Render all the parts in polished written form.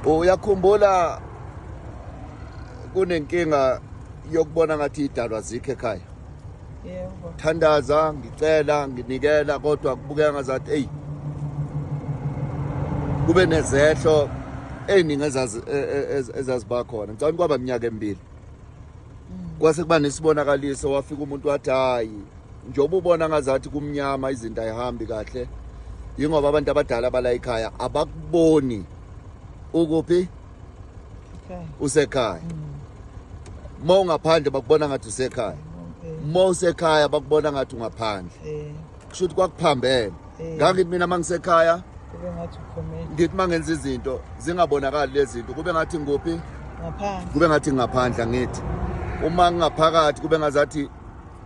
Uyakhumbula kunenkinga yokubona ngathi idalwa zikho ekhaya. Yebo. Thandaza, ngicela, nginikela kodwa kubukeka ngazathi hey kube nezehlo eziningi ezaziba khona. Ngicabanga kwaba iminyaka emibili. Kwase kuba nesibonakaliso wafika umuntu wathi hayi njengoba ubona ngazathi kumnyama izinto ayihambi kahle. Yingoba abantu abadala bala ekhaya abakuboni ukuphi usekhaya. Uma ungaphandle bakubona ngathi usekhaya. Uma usekhaya bakubona ngathi ungaphandle. Kusho ukuthi kwakuphambene. Ngangithi mina mangisekhaya kube ngathi ukhomela. Ngithi mangenza izinto zingabonakali lezi zinto kube ngathi nguphi? Ngaphandle. Kube ngathi ngaphandle ngithi. Uma ngingaphakathi kube ngazathi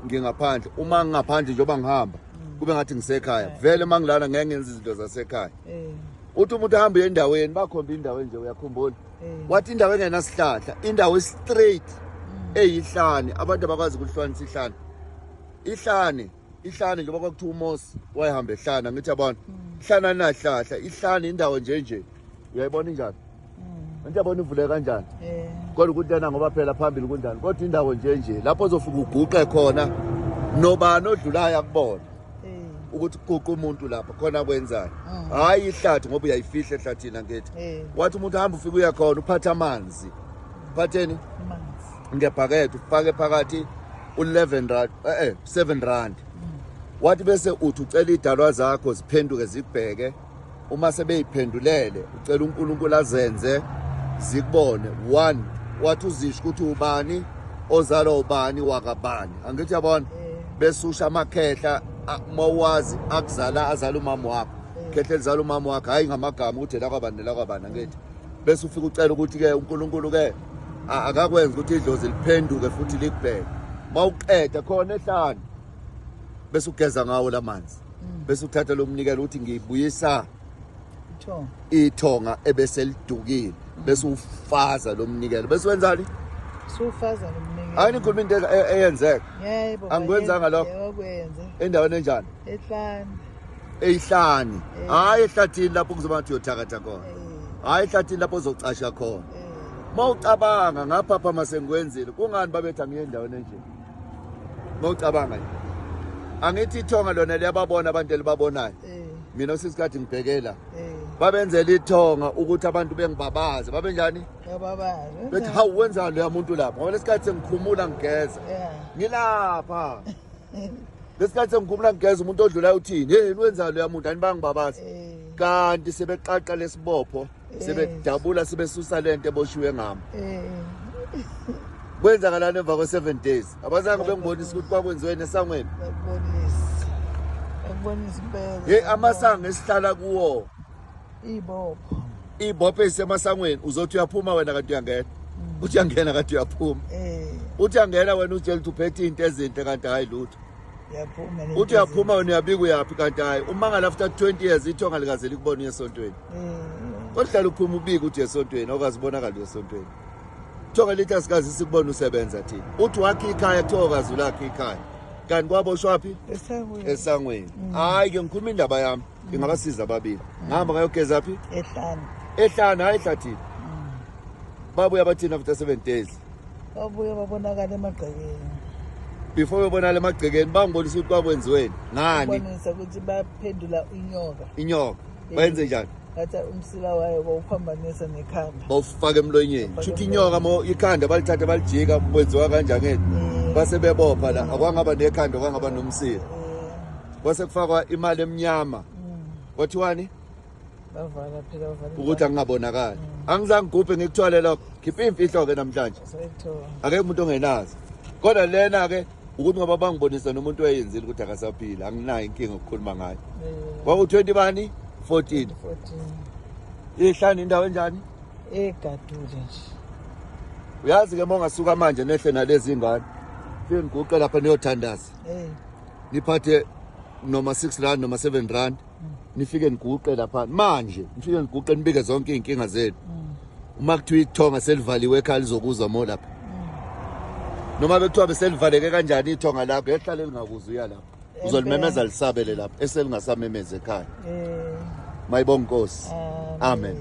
ngingaphandle. Uma ngingaphandle njengoba ngihamba kube ngathi ngisekhaya. Vele mangilana ngeke ngenze izinto zasekhaya. Uthi umuntu ahamba endaweni bakhomba indawo nje uyakhumbula. Wathi indawo engenasihlahla, indawo straight eyihlane abantu abakwazi ukuhlukanisa ihlane. Ihlane njengoba kwakuthiwa uMosi wayehamba ehlana ngithi yabona ihlana nahlahla ihlane indawo nje uyayibona injani ngithi yabona ivule kanjani kodwa ukuthi yena ngoba phela phambili kunjani kodwa indawo nje lapho uzofika uguqe khona nobani odlulayo akubona ukuthi kuguqa umuntu lapha khona kwenzayo hayi ihlathi ngoba uyayifihla ehlathini angithi wathi umuntu ahamba ufika uya khona uphatha amanzi uphatheni ngebhakede ufake phakathi u11 rand 7 rand wathi bese uthi ucela idalwa zakho ziphenduke zikubheke uma sebeyiphendulele ucela uNkulunkulu azenze zikubone 1 wathi uzisho ukuthi ubani ozalwa ubani wakabani angithi yabona bese usha amakhehla mawazi akuzala azala umama wakho khehla elizala umama wakho hayi ngamagama ukuthi la kwabani angithi bese ufika ucela ukuthi ke uNkulunkulu ke akakwenza ukuthi idlozi liphenduke futhi likubheke mawuqeda khona ehlane bese ugeza ngawo lamanzi bese uthatha lo mnikelo uthi ngiyibuyisa ithonga ebese lidukile bese ufaza lo mnikelo bese wenzani sufaza lo mnikelo hayi nikhuluma into eyenzeka yebo angikwenzanga lokho yokwenza endaweni enjani eyihlani hayi ehlathini lapho kuzoba ngathi uyothakatha khona hayi ehlathini lapho uzocasha khona mawucabanga ngapha pha masengikwenzile kungani babetha ngiye endaweni enje mawucabanga nje angithi ithonga lona liyababona abantu elibabonayo mina usisikhathi ngibhekela babenzela ithonga ukuthi abantu bengibabaze babenjani yababaze bethi hawu wenza lo muntu lapha ngoba lesikhathi sengikhumula ngigeza ngilapha lesikhathi sengikhumula ngigeza umuntu odlulayo uthini hey wenza lo muntu anibangibabaze kanti sebeqaqa lesibopho sebedabula sebesusa lento eboshiwe ngami kwenzakalana emva kwe7 days abazange bengibonisa ukuthi kwakwenziweni esangweni akubonisa impela hey amasango esihlala kuwo ibopho esemasangweni uzothi uyaphuma wena kanti uyangena uthi uyangena kanti uyaphuma uthi uyangena wena utshela ukuthi uphethe into ezinhle kanti hayi lutho yaphuma uthi uyaphuma wena uyabika uyaphi kanti hayi uma ngala after 20 years ithonga likaze likubona esontweni kodwa uphuma ubika uthi esontweni awukazibonakala esontweni ithonga lithi asikazi sikubona usebenza thina uthi wakhe ikhaya kuthiwa kazulakhe ikhaya kanti kwaboshwaphi esangweni hayi ke ngikhuluma indaba yami ingabasiza ababili ngihamba ngayogeza phi ehlane hayi ehlathini babuya bathina after 7 days babuya babonakala emagcekeni before bebonakala emagcekeni bangibonisa ukuthi kwakwenziweni ngani bonisa ukuthi baphendula inyoka bayenze njani bathi umsila wayo bawuphambanisa nekhanda bawufaka emlonyeni futhi inyoka ikhanda balithatha balijika kwenziwa kanjani base bebopha la akwangaba nekhanda akwangaba nomsila kwase kufakwa imali emnyama wathiwani bavala phela ukuthi angingabonakali angizange ngigubhe ngikuthwale lokho khipha imfihlo ke namhlanje akekho umuntu ongenazi kodwa lena ke ukuthi ngoba bangibonisa nomuntu oyenzile ukuthi akasaphila anginayo inkinga ukukhuluma ngayo kwaku 20 bani 14 ihlani indawo enjani egadule nje uyazi ke mongasuka manje nehle nalezi ingane fike ngiguqe lapha niyothandaza niphathe noma 6 rand noma 7 rand nifike ngiguqe lapha manje nifike ngiguqe nibike zonke izinkinga zenu uma kuthiwa ithonga selivaliwe ekhaya lizokuzwa mo lapha noma bekuthiwa beselivaleke kanjani ithonga lakho ehlale lingakuza uya lapha uzolimemeza lisabele lapha eselingasamemeze ekhaya mayibonge Nkosi amen